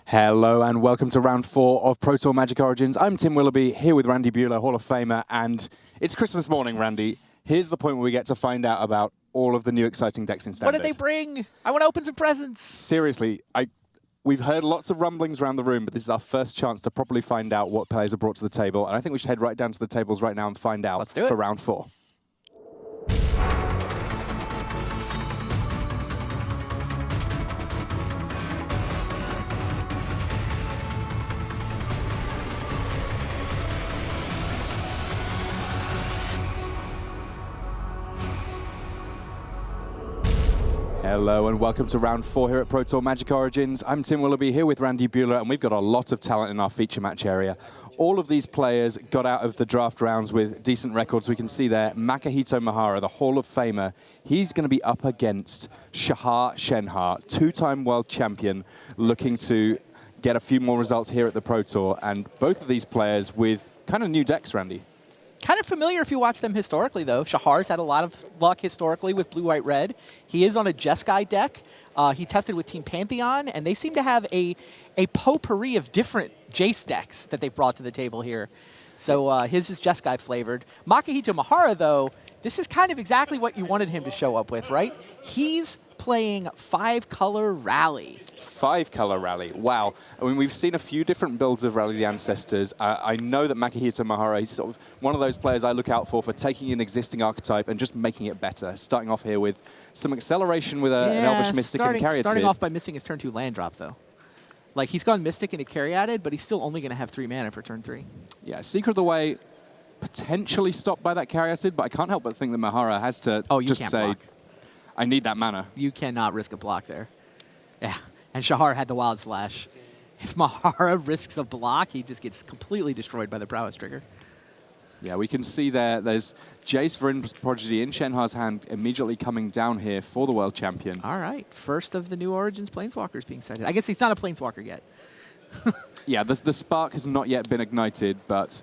Hello and welcome to round 4 of Pro Tour Magic Origins. I'm Tim Willoughby, here with Randy Buehler, Hall of Famer, and it's Christmas morning, Randy. Here's the point where we get to find out about all of the new exciting decks in Standard. What did they bring? I want to open some presents. Seriously, we've heard lots of rumblings around the room, but this is our first chance to properly find out what players are brought to the table, and I think we should head right down to the tables right now and find out for round 4. Hello and welcome to round 4 here at Pro Tour Magic Origins. I'm Tim Willoughby, here with Randy Buehler, and we've got a lot of talent in our feature match area. All of these players got out of the draft rounds with decent records. We can see there Makihito Mihara, the Hall of Famer. He's going to be up against Shahar Shenhar, two-time world champion, looking to get a few more results here at the Pro Tour. And both of these players with kind of new decks, Randy. Kind of familiar if you watch them historically, though. Shahar's had a lot of luck historically with blue, white, red. He is on a Jeskai deck. He tested with Team Pantheon, and they seem to have a potpourri of different Jace decks that they've brought to the table here. So his is Jeskai flavored. Makihito Mihara, though, this is kind of exactly what you wanted him to show up with, right? He's playing 5-color Rally. 5-color Rally, wow. I mean, we've seen a few different builds of Rally the Ancestors. I know that Makihito Mihara, he's sort of one of those players I look out for taking an existing archetype and just making it better. Starting off here with some acceleration with an Elvish Mystic and Caryatid. Starting off by missing his turn 2 land drop, though. Like, he's gone Mystic into Caryatid, but he's still only going to have 3 mana for turn 3. Yeah, Secret of the Way potentially stopped by that Caryatid, but I can't help but think that Mihara has to just say, block. I need that mana. You cannot risk a block there. Yeah, and Shahar had the Wild Slash. If Mihara risks a block, he just gets completely destroyed by the Prowess trigger. Yeah, we can see there's Jace Vryn's Prodigy in Shenhar's hand immediately coming down here for the world champion. All right, first of the new Origins Planeswalkers being sighted. I guess he's not a Planeswalker yet. Yeah, the spark has not yet been ignited, but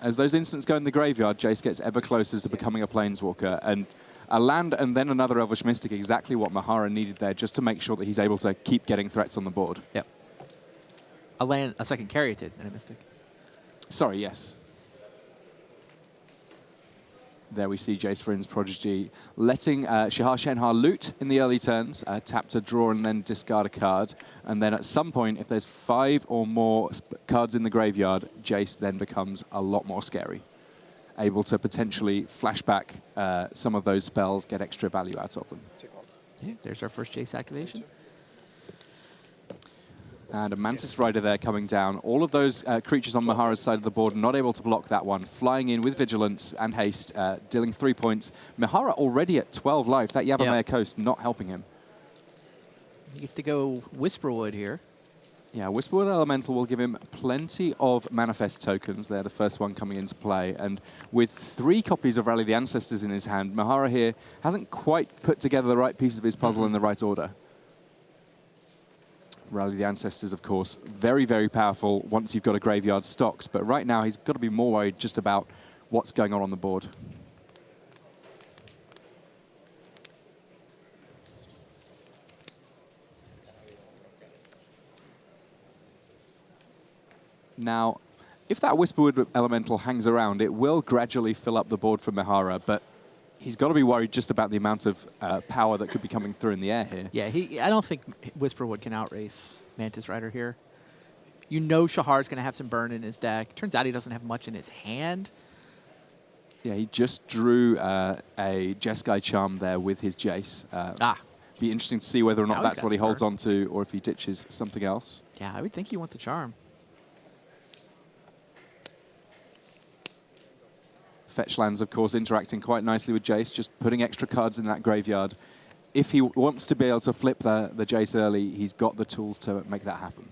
as those instants go in the graveyard, Jace gets ever closer to becoming a Planeswalker. And a land and then another Elvish Mystic, exactly what Mihara needed there, just to make sure that he's able to keep getting threats on the board. Yep. A land, a second Caryatid, and a Mystic. Sorry, yes. There we see Jace Vryn's Prodigy letting Shahar Shenhar loot in the early turns, tap to draw and then discard a card. And then at some point, if there's 5 or more cards in the graveyard, Jace then becomes a lot more scary. Able to potentially flash back some of those spells, get extra value out of them. Yeah, there's our first Jace activation. And a Mantis Rider there coming down. All of those creatures on Mihara's side of the board not able to block that one. Flying in with Vigilance and Haste, dealing 3 points. Mihara already at 12 life. That Yavimaya Coast not helping him. He gets to go Whisperwood here. Yeah, Whisperwood Elemental will give him plenty of Manifest tokens. They're the first one coming into play. And with 3 copies of Rally the Ancestors in his hand, Mihara here hasn't quite put together the right piece of his puzzle in the right order. Rally the Ancestors, of course, very, very powerful once you've got a graveyard stocked. But right now, he's got to be more worried just about what's going on the board. Now, if that Whisperwood Elemental hangs around, it will gradually fill up the board for Mihara, but he's got to be worried just about the amount of power that could be coming through in the air here. Yeah, I don't think Whisperwood can outrace Mantis Rider here. You know Shahar's going to have some burn in his deck. Turns out he doesn't have much in his hand. Yeah, he just drew a Jeskai Charm there with his Jace. Be interesting to see whether or not that's what he holds on to or if he ditches something else. Yeah, I would think you want the Charm. Fetch lands, of course, interacting quite nicely with Jace, just putting extra cards in that graveyard. If he wants to be able to flip the Jace early, he's got the tools to make that happen.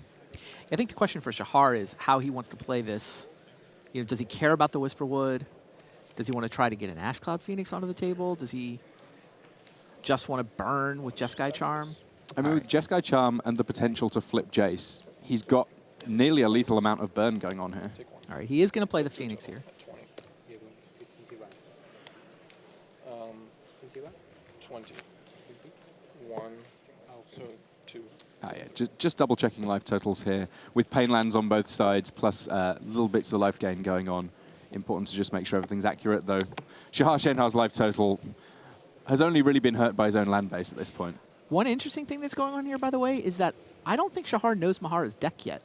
I think the question for Shahar is how he wants to play this. You know, does he care about the Whisperwood? Does he want to try to get an Ash Cloud Phoenix onto the table? Does he just want to burn with Jeskai Charm? I mean, with Jeskai Charm and the potential to flip Jace, he's got nearly a lethal amount of burn going on here. All right, he is going to play the Phoenix here. 20. 1. So Yeah, just double-checking life totals here. With pain lands on both sides, plus little bits of life gain going on. Important to just make sure everything's accurate, though. Shahar Shenhar's life total has only really been hurt by his own land base at this point. One interesting thing that's going on here, by the way, is that I don't think Shahar knows Mihara's deck yet.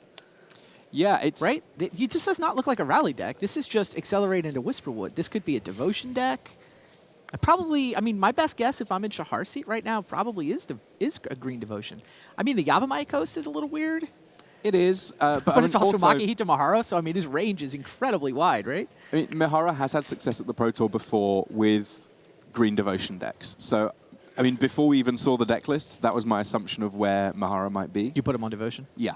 Yeah, it's... Right? It just does not look like a rally deck. This is just Accelerate into Whisperwood. This could be a Devotion deck. I mean, my best guess if I'm in Shahar's seat right now probably is a green Devotion. I mean, the Yavimaya Coast is a little weird. It is. But I mean, it's also Makihito Mihara, so I mean, his range is incredibly wide, right? I mean, Mihara has had success at the Pro Tour before with green Devotion decks. So, I mean, before we even saw the deck lists, that was my assumption of where Mihara might be. You put him on Devotion? Yeah.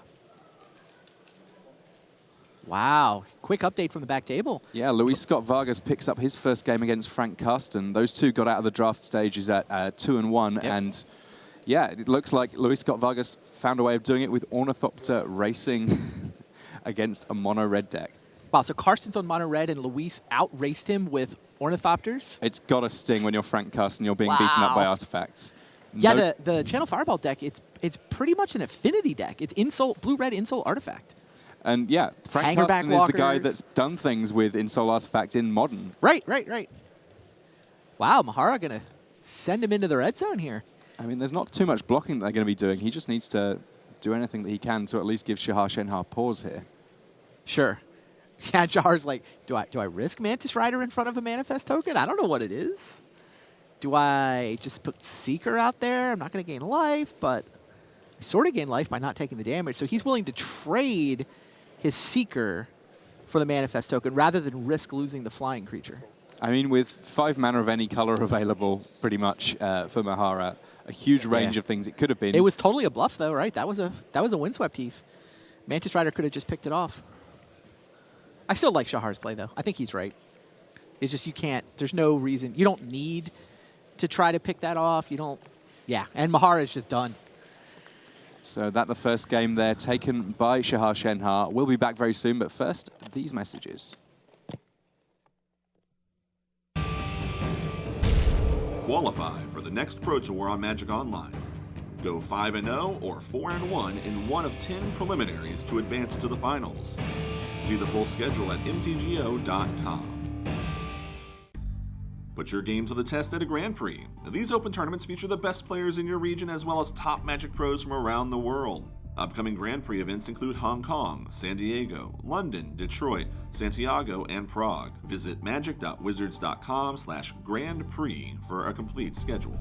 Wow. Quick update from the back table. Yeah, Luis Scott Vargas picks up his first game against Frank Karsten. Those two got out of the draft stages at 2-1. Yep. And yeah, it looks like Luis Scott Vargas found a way of doing it with Ornithopter racing against a mono-red deck. Wow, so Karsten's on mono-red and Luis out-raced him with Ornithopters? It's got to sting when you're Frank Karsten. You're being beaten up by artifacts. Yeah, the Channel Fireball deck, it's pretty much an affinity deck. It's blue-red Insult Artifact. And yeah, Frank Karsten is the guy that's done things with Insult Artifact in Modern. Right. Wow, Mihara going to send him into the red zone here. I mean, there's not too much blocking that they're going to be doing. He just needs to do anything that he can to at least give Shahar Shenhar pause here. Sure. Yeah, Shahar's like, do I risk Mantis Rider in front of a Manifest token? I don't know what it is. Do I just put Seeker out there? I'm not going to gain life, but I sort of gain life by not taking the damage. So he's willing to trade his Seeker for the Manifest token rather than risk losing the flying creature. I mean, with 5 mana of any color available, pretty much, for Mihara, a huge range of things it could have been. It was totally a bluff, though, right? That was a Windswept Heath. Mantis Rider could have just picked it off. I still like Shahar's play, though. I think he's right. It's just you can't. There's no reason. You don't need to try to pick that off. You don't. Yeah, and Mihara is just done. So that the first game there taken by Shahar Shenhar. We'll be back very soon, but first, these messages. Qualify for the next Pro Tour on Magic Online. Go 5-0 or 4-1 in one of 10 preliminaries to advance to the finals. See the full schedule at mtgo.com. Put your game to the test at a Grand Prix. These open tournaments feature the best players in your region as well as top Magic pros from around the world. Upcoming Grand Prix events include Hong Kong, San Diego, London, Detroit, Santiago, and Prague. Visit magic.wizards.com/Grand Prix for a complete schedule.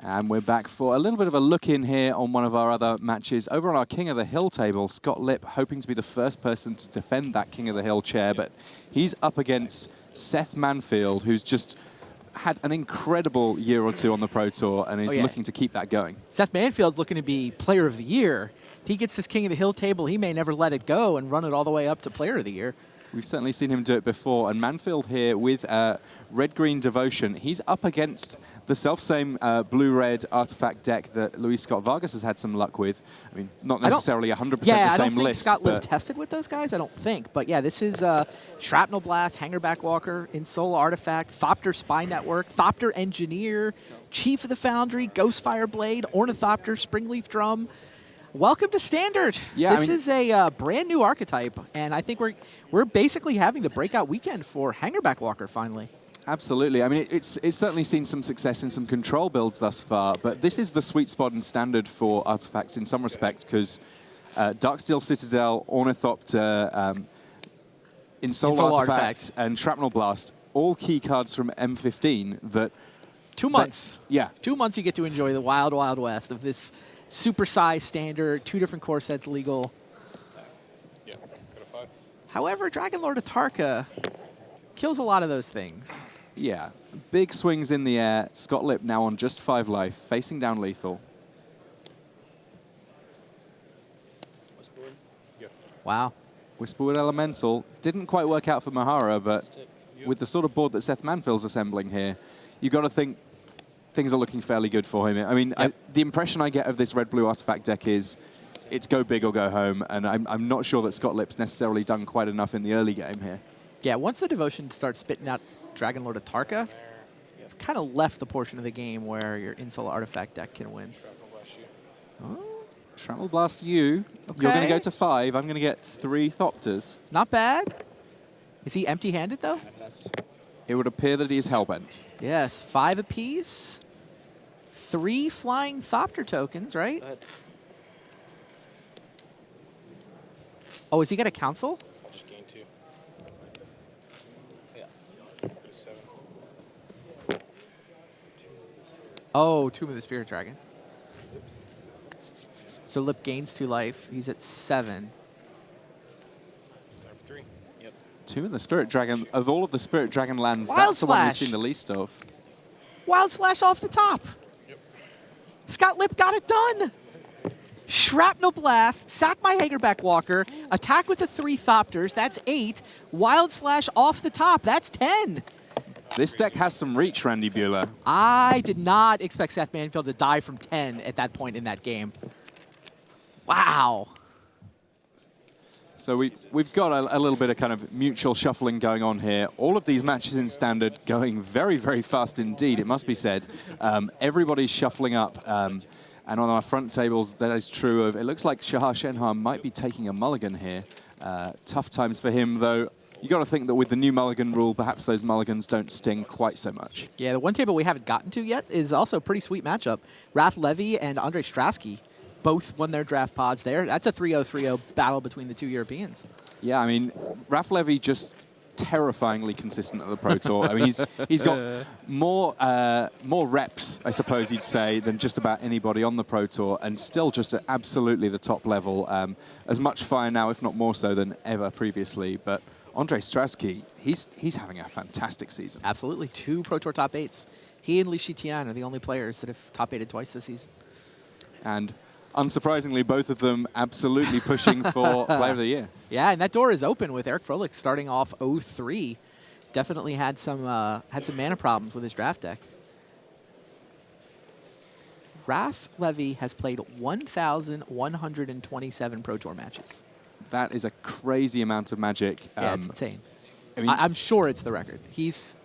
And we're back for a little bit of a look in here on one of our other matches. Over on our King of the Hill table, Scott Lipp hoping to be the first person to defend that King of the Hill chair, but he's up against Seth Manfield, who's just had an incredible year or two on the Pro Tour and is looking to keep that going. Seth Manfield's looking to be Player of the Year. If he gets this King of the Hill table, he may never let it go and run it all the way up to Player of the Year. We've certainly seen him do it before. And Manfield here with Red-Green Devotion. He's up against the self-same blue-red artifact deck that Luis Scott Vargas has had some luck with. I mean, not necessarily 100% the same list. Yeah, I don't think Scott Lipp tested with those guys, I don't think. But yeah, this is Shrapnel Blast, Hangerback Walker, Insole Artifact, Thopter Spy Network, Thopter Engineer, Chief of the Foundry, Ghostfire Blade, Ornithopter, Springleaf Drum. Welcome to Standard. Yeah, this is a brand new archetype, and I think we're basically having the breakout weekend for Hangerback Walker finally. Absolutely. I mean, it's certainly seen some success in some control builds thus far, but this is the sweet spot in Standard for artifacts in some respects because Darksteel Citadel, Ornithopter, Insole Artifacts, and Shrapnel Blast, all key cards from M15 that... 2 months. Yeah. 2 months you get to enjoy the wild, wild west of this super-size Standard, 2 different core sets legal. Yeah, go to 5. However, Dragon Lord Atarka kills a lot of those things. Yeah, big swings in the air. Scott Lipp now on just 5 life, facing down lethal. Yeah. Wow. Whisperwood Elemental didn't quite work out for Mihara, but with the sort of board that Seth Manfield's assembling here, you got to think things are looking fairly good for him. I mean, the impression I get of this red-blue artifact deck is it's go big or go home, and I'm not sure that Scott Lipp's necessarily done quite enough in the early game here. Yeah, once the Devotion starts spitting out Dragon Lord Atarka, kind of left the portion of the game where your Insula Artifact deck can win. Shrapnel blast you. Oh, Shrapnel Blast you. Okay. You're going to go to 5. I'm going to get 3 Thopters. not bad. Is he empty-handed, though? It would appear that he is Hellbent. Yes, 5 apiece. 3 flying Thopter tokens, right? Go ahead. Oh, is he going to council? I'll just gain 2. Yeah. Go to 7. Oh, Tomb of the Spirit Dragon. So Lip gains 2 life. He's at 7. Time for 3. Yep. Tomb of the Spirit Dragon. Of all of the Spirit Dragon lands, Wild that's the one we've Slash. seen the least of. Wild Slash off the top. Yep. Scott Lip got it done. Shrapnel Blast, sack my Hagerback Walker, attack with the 3 Thopters, that's 8. Wild Slash off the top, that's 10. This deck has some reach, Randy Bueller. I did not expect Seth Manfield to die from 10 at that point in that game. Wow. So we've got a little bit of kind of mutual shuffling going on here. All of these matches in Standard going very, very fast indeed, it must be said. Everybody's shuffling up. And on our front tables, that is true of, it looks like Shahar Shenhar might be taking a mulligan here. Tough times for him, though. You got to think that with the new mulligan rule, perhaps those mulligans don't sting quite so much. Yeah, the one table we haven't gotten to yet is also a pretty sweet matchup. Raph Levy and Andre Strasky both won their draft pods there. That's a 3-0-3-0 battle between the 2 Europeans. Yeah, I mean, Raph Levy just terrifyingly consistent at the Pro Tour. I mean, he's got more reps, I suppose you'd say, than just about anybody on the Pro Tour, and still just at absolutely the top level. As much fire now, if not more so, than ever previously. But Andre Strasky, he's having a fantastic season. Absolutely, 2 Pro Tour top 8s. He and Li Shitian are the only players that have top 8'd twice this season. And unsurprisingly, both of them absolutely pushing for Player of the Year. Yeah, and that door is open with Eric Froelich starting off 0-3. Definitely had some mana problems with his draft deck. Raph Levy has played 1,127 Pro Tour matches. That is a crazy amount of Magic. Yeah, it's insane. I mean, I'm sure it's the record. He's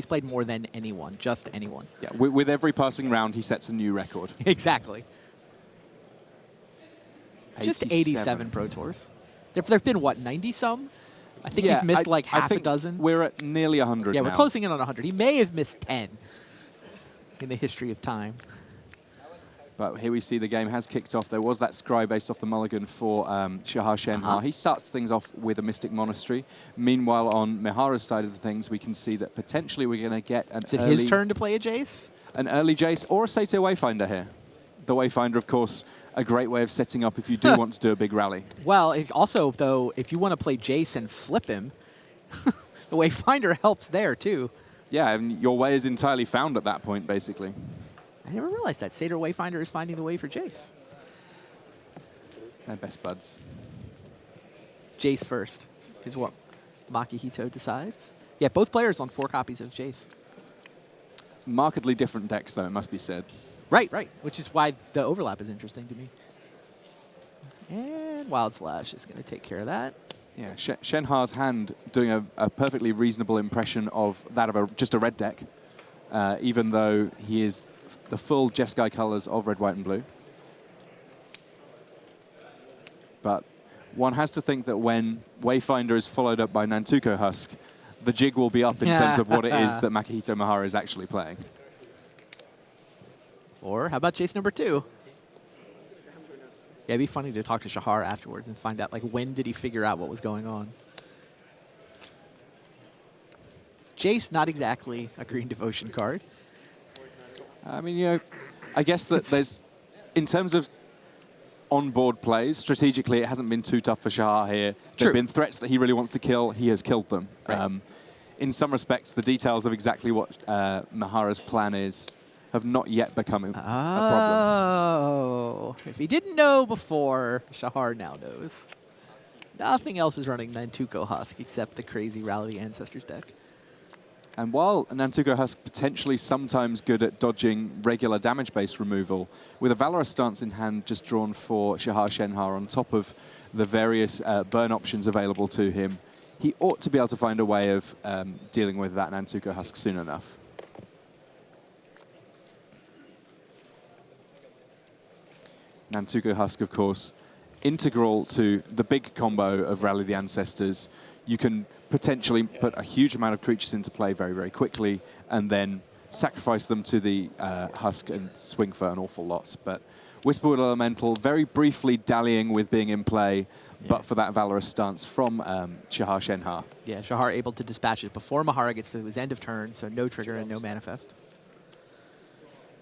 played more than anyone, just anyone. yeah, with every passing round, he sets a new record. Exactly. Just 87 Pro Tours. There have been, what, 90-some? I think he's missed like half a dozen. We're at nearly 100 Yeah, now. we're closing in on 100. He may have missed 10 in the history of time. But here we see the game has kicked off. There was that scry based off the mulligan for Shahar Shenhar. He starts things off with a Mystic Monastery. Meanwhile, on Mihara's side of the things, we can see that potentially we're going to get an Is it early, his turn to play a Jace? an early Jace or a Sato Wayfinder here. The Wayfinder, of course, a great way of setting up if you do want to do a big rally. Well, also, though, if you want to play Jace and flip him, the Wayfinder helps there, too. Yeah, and your way is entirely found at that point, basically. I never realized that. Satyr Wayfinder is finding the way for Jace. They're best buds. Jace first is what Makihito decides. Yeah, both players on 4 copies of Jace. Markedly different decks, though, it must be said. Right, which is why the overlap is interesting to me. And Wild Slash is going to take care of that. Yeah, Shenhar's hand doing a perfectly reasonable impression of that of just a red deck, even though he is the full Jeskai colors of red, white, and blue. But one has to think that when Wayfinder is followed up by Nantuko Husk, the jig will be up in terms of what it is that Makihito Mihara is actually playing. Or how about Jace number 2? Yeah, it'd be funny to talk to Shahar afterwards and find out, like, when did he figure out what was going on? Jace, not exactly a green devotion card. I mean, you know, I guess that there's, in terms of on-board plays, strategically it hasn't been too tough for Shahar here. There True. have been threats that he really wants to kill. He has killed them. Right. In some respects, the details of exactly what Mihara's plan is have not yet become a problem. Oh, if he didn't know before, Shahar now knows. Nothing else is running Nantuko Husk except the crazy Rally Ancestors deck. And while Nantuko Husk potentially sometimes good at dodging regular damage-based removal, with a Valorous stance in hand just drawn for Shahar Shenhar on top of the various burn options available to him, he ought to be able to find a way of dealing with that Nantuko Husk soon enough. Nantuko Husk, of course, integral to the big combo of Rally the Ancestors. You can potentially put a huge amount of creatures into play very, very quickly and then sacrifice them to the Husk and swing for an awful lot. But Whisperwood Elemental very briefly dallying with being in play, but for that Valorous stance from Shahar Shenhar. Yeah, Shahar able to dispatch it before Mihara gets to his end of turn, so no trigger and no manifest.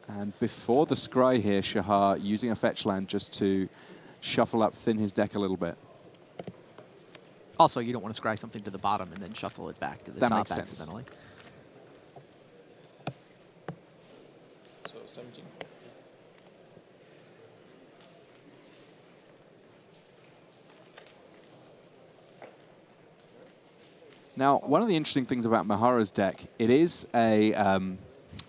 And before the scry here, Shahar using a fetch land just to shuffle up, thin his deck a little bit. Also, you don't want to scry something to the bottom and then shuffle it back to the That top makes sense. accidentally. So 17. Now, one of the interesting things about Mihara's deck, it is a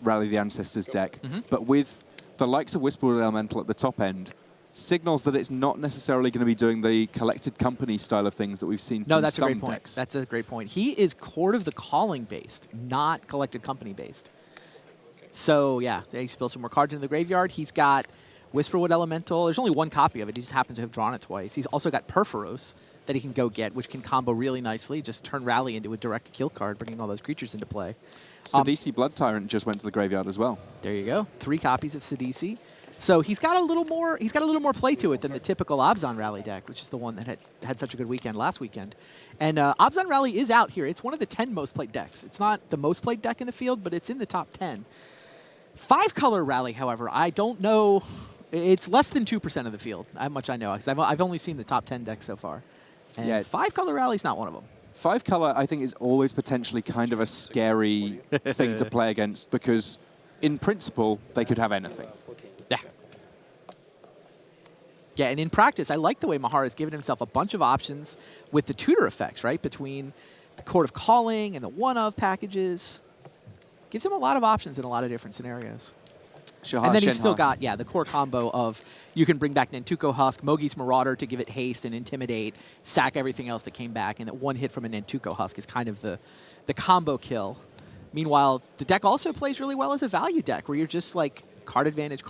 Rally the Ancestors deck, but with the likes of Whisperwood Elemental at the top end, signals that it's not necessarily going to be doing the collected company style of things that we've seen from That's a some great point. decks. That's a great point. He is Court of the Calling based, not collected company based. So yeah, he spills some more cards into the graveyard. He's got Whisperwood Elemental. There's only one copy of it. He just happens to have drawn it twice. He's also got Perforos that he can go get, which can combo really nicely. Just turn Rally into a direct kill card, bringing all those creatures into play. Sidisi Blood Tyrant just went to the graveyard as well. There you go. 3 copies of Sidisi. So he's got a little more. He's got a little more play to it than the typical Abzan Rally deck, which is the one that had such a good weekend last weekend. And Abzan Rally is out here. It's one of the 10 most played decks. It's not the most played deck in the field, but it's in the top 10. 5-color Rally, however, I don't know. It's less than 2% of the field. How much I know, because I've only seen the top 10 decks so far. And Yeah. 5-color Rally is not one of them. 5-color, I think, is always potentially kind of a scary thing to play against because, in principle, they could have anything. Yeah. Yeah, and in practice, I like the way Mihara has given himself a bunch of options with the tutor effects, right? Between the Court of Calling and the one-of packages. Gives him a lot of options in a lot of different scenarios. Shahar And then he's still Shenhar. got, the core combo of you can bring back Nantuko Husk, Mogi's Marauder to give it haste and intimidate, sack everything else that came back, and that one hit from a Nantuko Husk is kind of the combo kill. Meanwhile, the deck also plays really well as a value deck, where you're just like card advantage,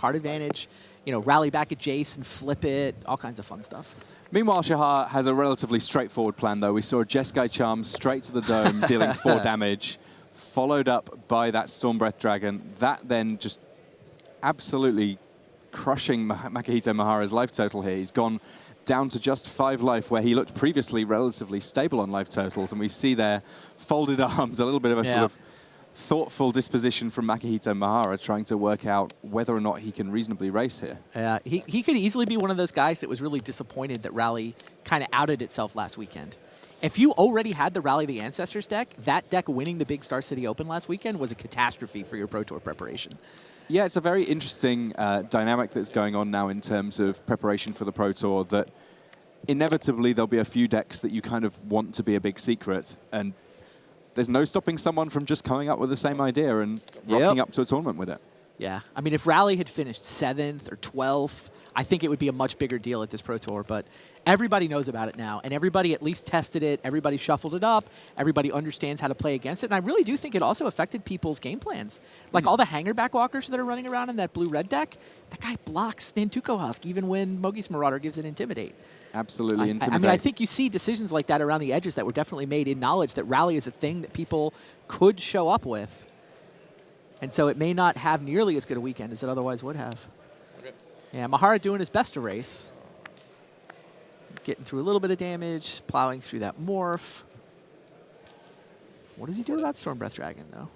rally back at Jace and flip it, all kinds of fun stuff. Meanwhile, Shahar has a relatively straightforward plan, though. We saw a Jeskai Charm straight to the dome, dealing 4 damage, followed up by that Stormbreath Dragon. That then just absolutely crushing Makihito Mihara's life total here. He's gone down to just 5 life, where he looked previously relatively stable on life totals. And we see there folded arms, a little bit of a sort of thoughtful disposition from Makihito Mihara, trying to work out whether or not he can reasonably race here. He could easily be one of those guys that was really disappointed that Rally kind of outed itself last weekend. If you already had the Rally the Ancestors deck, that deck winning the Big Star City Open last weekend was a catastrophe for your Pro Tour preparation. Yeah, it's a very interesting dynamic that's going on now in terms of preparation for the Pro Tour, that inevitably there'll be a few decks that you kind of want to be a big secret, and there's no stopping someone from just coming up with the same idea and rocking up to a tournament with it. Yeah, I mean, if Rally had finished 7th or 12th, I think it would be a much bigger deal at this Pro Tour, but everybody knows about it now, and everybody at least tested it, everybody shuffled it up, everybody understands how to play against it, and I really do think it also affected people's game plans. Like all the hanger backwalkers that are running around in that blue-red deck, that guy blocks Nantuko Husk even when Mogi's Marauder gives it Intimidate. Absolutely intimidate. I mean, I think you see decisions like that around the edges that were definitely made in knowledge that Rally is a thing that people could show up with, and so it may not have nearly as good a weekend as it otherwise would have. Okay. Yeah, Mihara doing his best to race. Getting through a little bit of damage, plowing through that morph. What does he do about Stormbreath Dragon, though?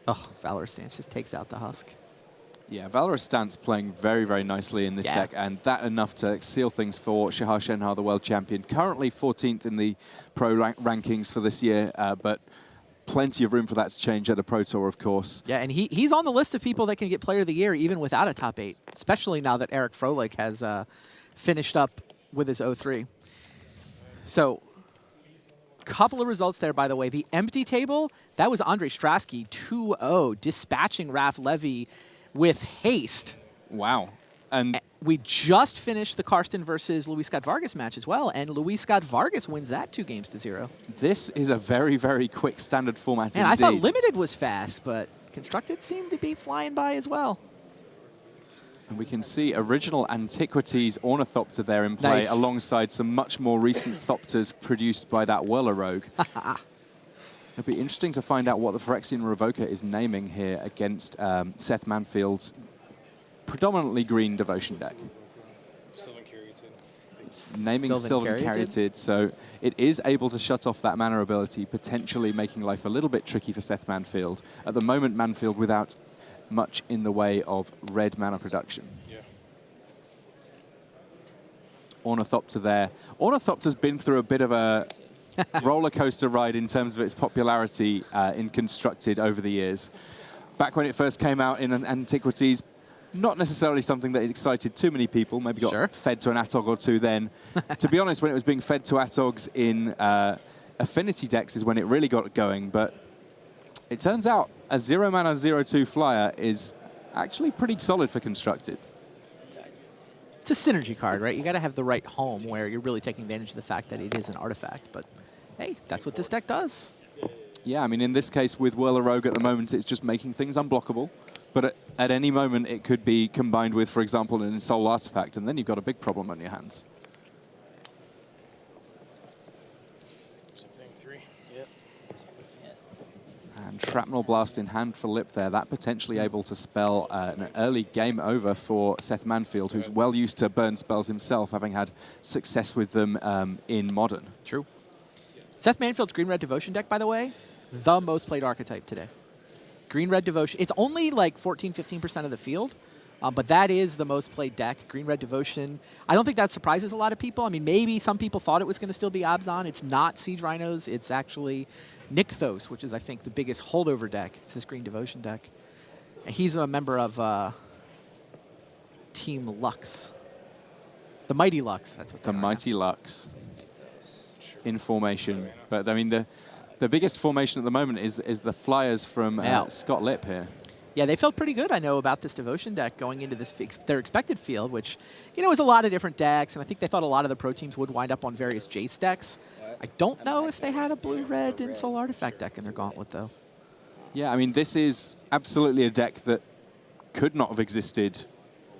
Oh, Valorous Stance just takes out the Husk. Yeah, Valorous Stance playing very, very nicely in this deck, and that enough to seal things for Shahar Shenhar, the world champion. Currently 14th in the pro rankings for this year, but plenty of room for that to change at a Pro Tour, of course. Yeah, and he's on the list of people that can get Player of the Year even without a top 8, especially now that Eric Froelich has finished up with his 0-3. So, couple of results there, by the way. The empty table, that was Andre Strasky 2-0, dispatching Raph Levy with haste. Wow. And we just finished the Karsten versus Luis Scott Vargas match as well, and Luis Scott Vargas wins that 2-0. This is a very, very quick standard format And indeed. I thought Limited was fast, but Constructed seemed to be flying by as well. And we can see original Antiquities Ornithopter there in play, Nice. alongside some much more recent Thopters produced by that Whirler Rogue. It'll be interesting to find out what the Phyrexian Revoker is naming here against Seth Manfield's predominantly green Devotion deck. Sylvan Caryatid. It's naming Sylvan Sylvan Caryatid, so it is able to shut off that mana ability, potentially making life a little bit tricky for Seth Manfield. At the moment, Manfield without much in the way of red mana production. Yeah. Ornithopter there. Ornithopter's been through a bit of a roller coaster ride in terms of its popularity in Constructed over the years. Back when it first came out in Antiquities, not necessarily something that excited too many people. Maybe got fed to an Atog or two then. To be honest, when it was being fed to Atogs in Affinity decks is when it really got going. But it turns out a 0-mana 0/2 flyer is actually pretty solid for Constructed. It's a synergy card, right? You got to have the right home where you're really taking advantage of the fact that it is an artifact. But hey, that's what this deck does. Yeah, I mean, in this case with Whirler Rogue at the moment, it's just making things unblockable. But at any moment, it could be combined with, for example, an Ensoul Artifact, and then you've got a big problem on your hands. Something 3. Yep. And Shrapnel Blast in hand for Lip there. That potentially able to spell an early game over for Seth Manfield, who's well used to burn spells himself, having had success with them in Modern. True. Seth Manfield's Green-Red Devotion deck, by the way, the most played archetype today. Green-Red Devotion. It's only like 14-15% of the field, but that is the most played deck. Green-Red Devotion. I don't think that surprises a lot of people. I mean, maybe some people thought it was going to still be Abzan. It's not Siege Rhinos. It's actually Nykthos, which is, I think, the biggest holdover deck. It's this Green Devotion deck. And he's a member of Team Lux. The Mighty Lux, that's what The they are. Mighty Lux in formation. But, I mean, the biggest formation at the moment is the Flyers from Scott Lipp here. Yeah, they felt pretty good, I know, about this Devotion deck going into this their expected field, which, you know, is a lot of different decks, and I think they thought a lot of the pro teams would wind up on various Jace decks. I don't know if they had a blue-red and Soul Artifact deck in their gauntlet, though. Yeah, I mean, this is absolutely a deck that could not have existed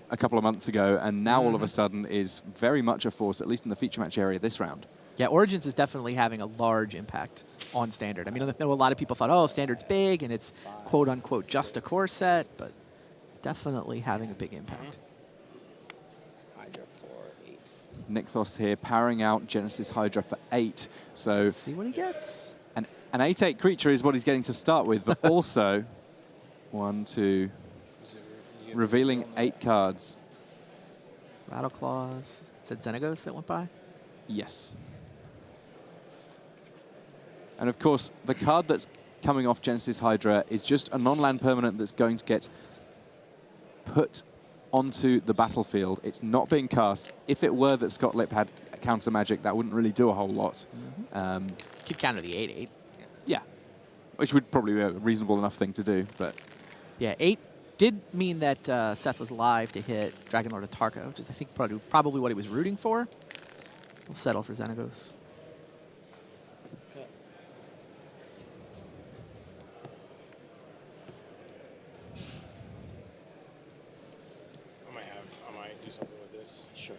a couple of months ago, and now all of a sudden is very much a force, at least in the feature match area this round. Yeah, Origins is definitely having a large impact on Standard. I mean, I know a lot of people thought, oh, Standard's big, and it's quote-unquote just a core set, but definitely having a big impact. Hydra for 8. Nykthos here powering out Genesis Hydra for 8. So Let's see what he gets. an 8/8 creature is what he's getting to start with, but also 1, 2, revealing 8 cards. Rattleclaws. Is that Xenagos that went by? Yes. And of course, the card that's coming off Genesis Hydra is just a non-land permanent that's going to get put onto the battlefield. It's not being cast. If it were that Scott Lipp had counter magic, that wouldn't really do a whole lot. Could counter the 8/8. Yeah, which would probably be a reasonable enough thing to do. But Yeah, 8 did mean that Seth was live to hit Dragonlord Atarka, which is, I think, probably what he was rooting for. We'll settle for Xenagos. I might do something with this. Sure.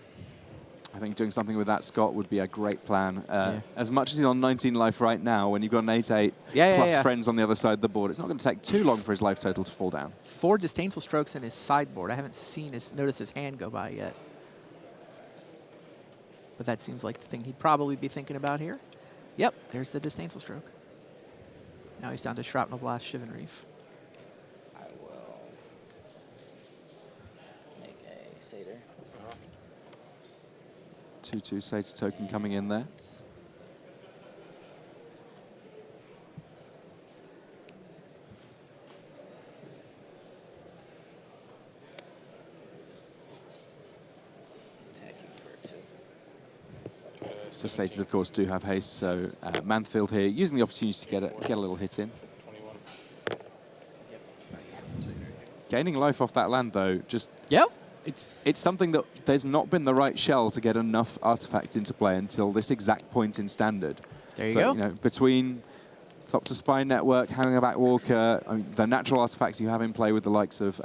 I think doing something with that, Scott, would be a great plan. As much as he's on 19 life right now, when you've got an 8/8 plus friends on the other side of the board, it's not going to take too long for his life total to fall down. 4 Disdainful Strokes in his sideboard. I haven't noticed his hand go by yet. But that seems like the thing he'd probably be thinking about here. Yep, there's the Disdainful Stroke. Now he's down to Shrapnel Blast, Shivan Reef. I will make a Satyr. 2/2 Satyr token coming in there. Attack you for 2. The Satyrs, of course, do have haste, so Manfield here using the opportunity to get a little hit in. 21. Gaining life off that land, though, just Yep. it's something that there's not been the right shell to get enough artifacts into play until this exact point in Standard. There you But, go. You know, between Thopter Spine Network, Hanging Back Walker, I mean, the natural artifacts you have in play with the likes of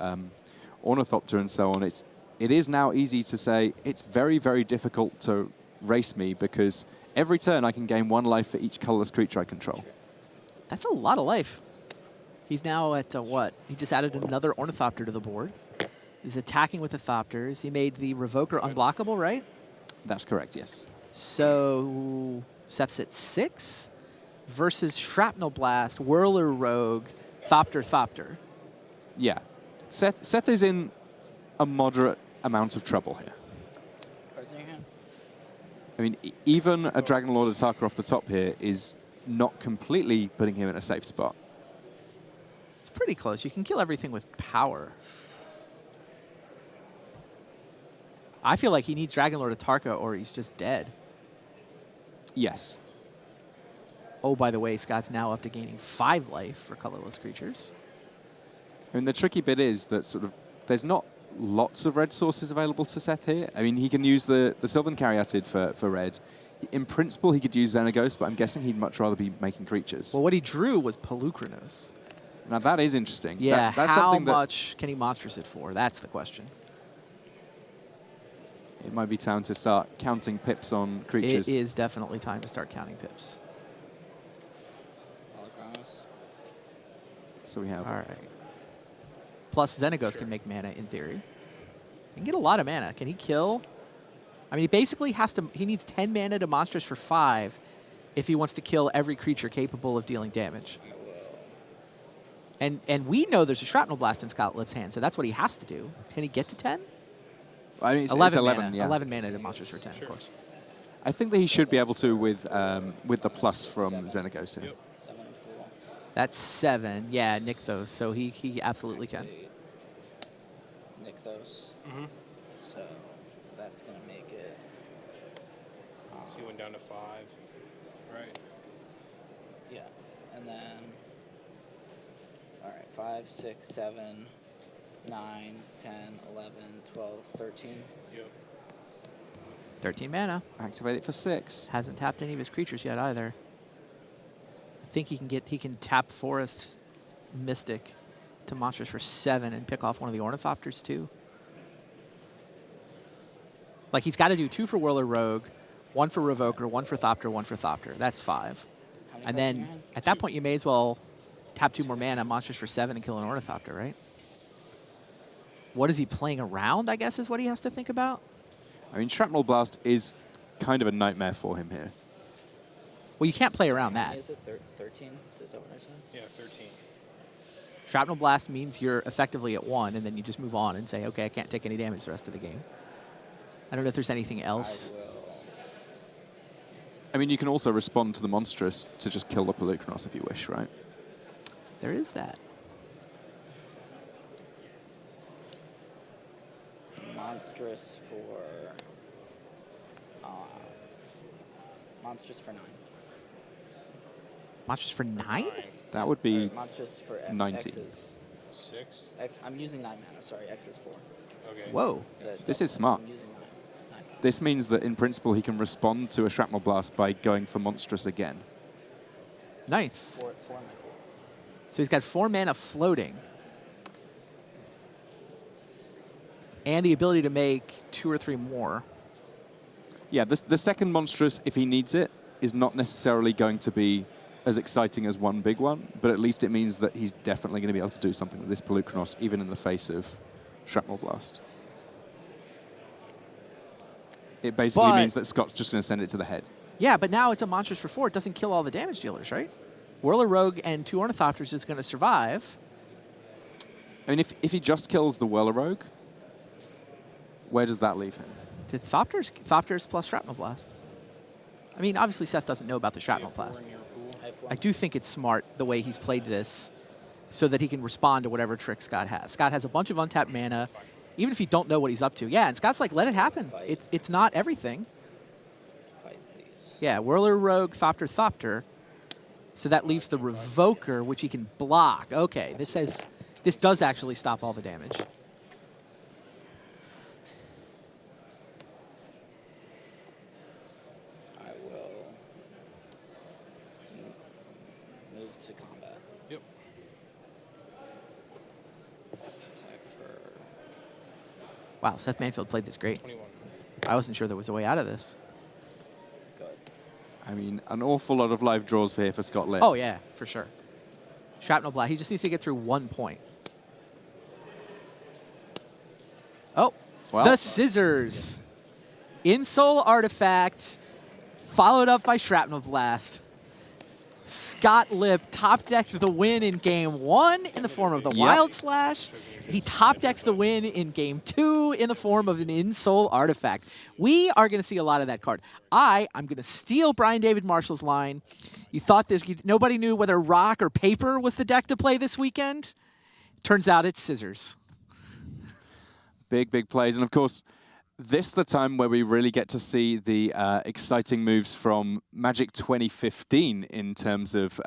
Ornithopter and so on, it is now easy to say it's very, very difficult to race me because every turn I can gain 1 life for each colorless creature I control. That's a lot of life. He's now at what? He just added another Ornithopter to the board. He's attacking with the Thopters. He made the Revoker unblockable, right? That's correct, yes. So Seth's at 6 versus Shrapnel Blast, Whirler Rogue, Thopter. Yeah. Seth is in a moderate amount of trouble here. Cards in your hand. I mean, even a Dragon Lord attacker off the top here is not completely putting him in a safe spot. It's pretty close. You can kill everything with power. I feel like he needs Dragon Lord Atarka or he's just dead. Yes. Oh, by the way, Scott's now up to gaining 5 life for colorless creatures. I mean, the tricky bit is that sort of there's not lots of red sources available to Seth here. I mean, he can use the Sylvan Caryatid for red. In principle, he could use Xenaghost, but I'm guessing he'd much rather be making creatures. Well, what he drew was Pelucranos. Now, that is interesting. Yeah, That's how something much can he monstrous it for? That's the question. It might be time to start counting pips on creatures. It is definitely time to start counting pips. Holocronos. So we have... All right. Plus, Xenaghost can make mana in theory. He can get a lot of mana. Can he kill? I mean, he basically has to... He needs 10 mana to monstrous for 5 if he wants to kill every creature capable of dealing damage. I will. And we know there's a Shrapnel Blast in Scott Lip's hand, so that's what he has to do. Can he get to 10? I mean, it's 11 11, mana. yeah. 11 mana to monsters for 10, of course. I think that he should be able to with the plus from Xenaghost here. Yep. 7 and pool. That's 7. Yeah, Nykthos. So he absolutely can. Nykthos. Mm-hmm. So that's going to make it. So he went down to 5. Right. Yeah. And then. All right. 5, 6, 7, 9, 10, 11, 12, 13. Yep. 13 mana. Activate it for 6. Hasn't tapped any of his creatures yet either. I think he can tap Forest Mystic to monsters for 7 and pick off one of the Ornithopters too. Like he's got to do 2 for Whirler Rogue, 1 for Revoker, 1 for Thopter, 1 for Thopter. That's 5. How many And cards in your then hand? at that point you may as well tap 2 more mana, monsters for 7 and kill an Ornithopter, right? What is he playing around, I guess, is what he has to think about. I mean, Shrapnel Blast is kind of a nightmare for him here. Well, you can't play around How many that. Is it 13? Is that what I said? Yeah, 13. Shrapnel Blast means you're effectively at 1, and then you just move on and say, okay, I can't take any damage the rest of the game. I don't know if there's anything else. I will. I mean, you can also respond to the monstrous to just kill the Pelucranos if you wish, right? There is that. Monstrous for. Monstrous for 9. Monsters for 9? 9. That would be... Or monstrous for 19. X is 6. X. I'm using 9 mana. Sorry, X is 4. Okay. Whoa. This is smart. I'm using 9 mana. This means that, in principle, he can respond to a Shrapnel Blast by going for monstrous again. Nice. 4 mana. So he's got 4 mana floating. And the ability to make 2 or 3 more. Yeah, the second monstrous, if he needs it, is not necessarily going to be as exciting as one big one, but at least it means that he's definitely going to be able to do something with this Pelucranos, even in the face of Shrapnel Blast. It basically means that Scott's just going to send it to the head. Yeah, but now it's a monstrous for 4. It doesn't kill all the damage dealers, right? Whirler Rogue and 2 Ornithopters is going to survive. I mean, if he just kills the Whirler Rogue, where does that leave him? The Thopters plus Shrapnel Blast. I mean, obviously Seth doesn't know about the Shrapnel You have 4 Blast. in your pool. I have 4 I do think it's smart the way he's played this so that he can respond to whatever trick Scott has. Scott has a bunch of untapped mana, even if you don't know what he's up to. Yeah, and Scott's like, let it happen. It's not everything. Fight these. Yeah, Whirler Rogue, Thopter. So that leaves the Revoker, which he can block. Okay, this does actually stop all the damage. I will move to combat. Yep. Attack for Wow, Seth Manfield played this great. 21. I wasn't sure there was a way out of this. Good. I mean, an awful lot of live draws here for Scott Lipp. Oh, yeah, for sure. Shrapnel Blast. He just needs to get through 1 point. Oh, Well. the scissors. Insole Artifact, followed up by Shrapnel Blast. Scott Lipp top decked the win in game 1 in the form of the Wild Slash. He top decks the win in game 2 in the form of an Insole Artifact. We are going to see a lot of that card. I'm going to steal Brian David Marshall's line. You thought nobody knew whether rock or paper was the deck to play this weekend. Turns out it's scissors. Big, big plays. And of course, this is the time where we really get to see the exciting moves from Magic 2015 in terms of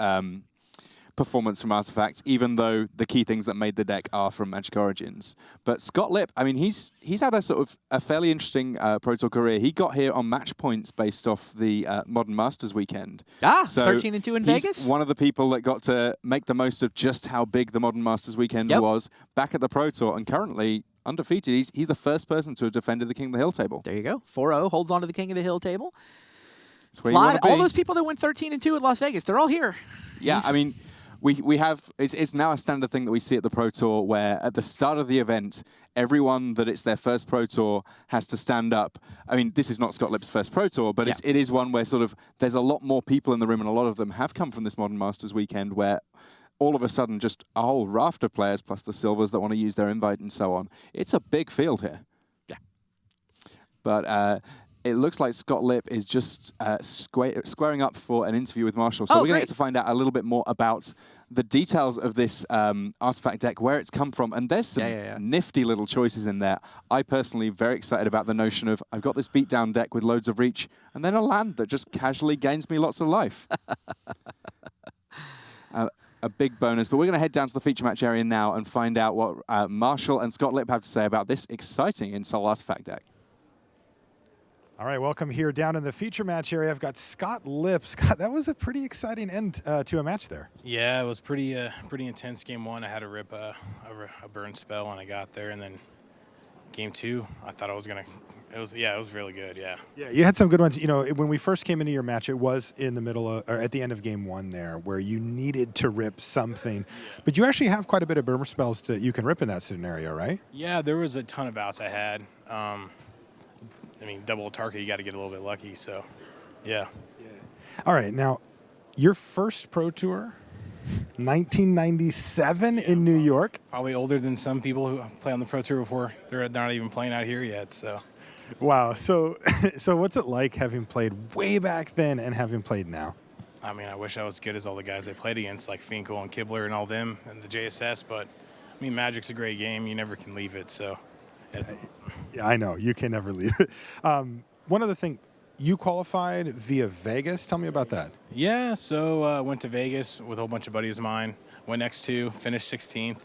performance from artifacts, even though the key things that made the deck are from Magic Origins. But Scott Lipp, I mean, he's had a sort of a fairly interesting Pro Tour career. He got here on match points based off the Modern Masters weekend. So 13-2 in he's Vegas? one of the people that got to make the most of just how big the Modern Masters weekend was back at the Pro Tour, and currently undefeated. He's the first person to have defended the King of the Hill table. There you go. 4-0 holds on to the King of the Hill table. That's where you want to be. All those people that went 13-2 at Las Vegas, they're all here. Yeah, I mean, we have, it's now a standard thing that we see at the Pro Tour where at the start of the event, everyone that it's their first Pro Tour has to stand up. I mean, this is not Scott Lipp's first Pro Tour, but it is one where sort of there's a lot more people in the room, and a lot of them have come from this Modern Masters weekend where all of a sudden just a whole raft of players plus the Silvers that want to use their invite and so on. It's a big field here. Yeah. But it looks like Scott Lipp is just squaring up for an interview with Marshall. So we're going to get to find out a little bit more about the details of this artifact deck, where it's come from. And there's some nifty little choices in there. I personally very excited about the notion of I've got this beatdown deck with loads of reach and then a land that just casually gains me lots of life. A big bonus, but we're going to head down to the feature match area now and find out what Marshall and Scott Lipp have to say about this exciting Insole Artifact deck. All right, welcome here down in the feature match area. I've got Scott Lipp. Scott, that was a pretty exciting end to a match there. Yeah, it was pretty intense. Game 1, I had to rip a burn spell when I got there, and then game 2, I thought I was gonna. It was really good. Yeah. Yeah, you had some good ones. You know, when we first came into your match, it was in the middle of, or at the end of game 1 there, where you needed to rip something, but you actually have quite a bit of burn spells that you can rip in that scenario, right? Yeah, there was a ton of outs I had. I mean, double Tarka, you got to get a little bit lucky. So, yeah. All right, now your first Pro Tour, 1997 in New York. Probably older than some people who play on the Pro Tour before. They're not even playing out here yet. So. Wow. So what's it like having played way back then and having played now? I mean, I wish I was as good as all the guys I played against, like Finkel and Kibler and all them and the JSS. But I mean, Magic's a great game. You never can leave it. So. Yeah, I know. You can never leave it. One other thing, you qualified via Vegas. Tell me about that. Yeah. So went to Vegas with a whole bunch of buddies of mine. Went X2, finished 16th,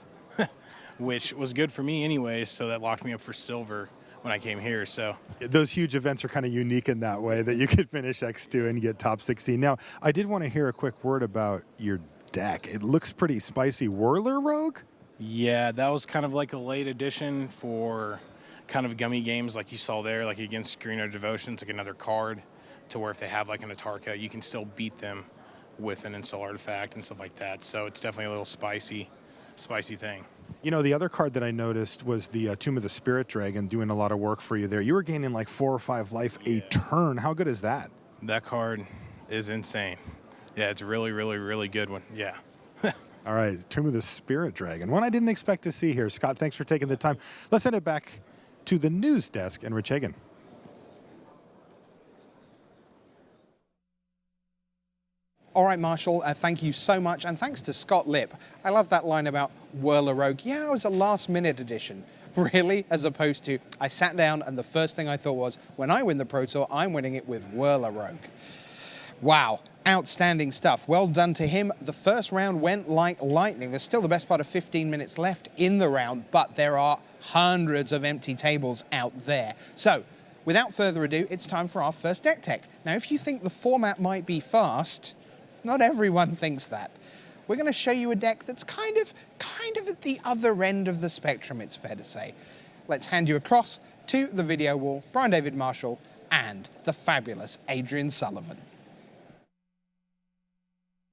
which was good for me anyways. So that locked me up for silver when I came here. So those huge events are kind of unique in that way that you could finish X2 and get top 16. Now, I did want to hear a quick word about your deck. It looks pretty spicy. Whirler Rogue? Yeah, that was kind of like a late addition for kind of gummy games like you saw there, like against Green or Devotion. It's like another card to where if they have like an Atarka, you can still beat them with an Insole Artifact and stuff like that. So it's definitely a little spicy thing. You know, the other card that I noticed was the Tomb of the Spirit Dragon doing a lot of work for you there. You were gaining like 4 or 5 life a turn. How good is that? That card is insane. Yeah, it's a really, really, really good one. Yeah. All right, Tomb of the Spirit Dragon. One I didn't expect to see here. Scott, thanks for taking the time. Let's send it back to the news desk and Rich Hagan. All right, Marshall, thank you so much. And thanks to Scott Lipp. I love that line about Whirler Rogue. Yeah, it was a last-minute addition. Really? As opposed to, I sat down and the first thing I thought was, when I win the Pro Tour, I'm winning it with Whirler Rogue. Wow, outstanding stuff. Well done to him. The first round went like lightning. There's still the best part of 15 minutes left in the round, but there are hundreds of empty tables out there. So, without further ado, it's time for our first deck tech. Now, if you think the format might be fast, not everyone thinks that. We're going to show you a deck that's kind of at the other end of the spectrum, it's fair to say. let's hand you across to the video wall, Brian David Marshall and the fabulous Adrian Sullivan.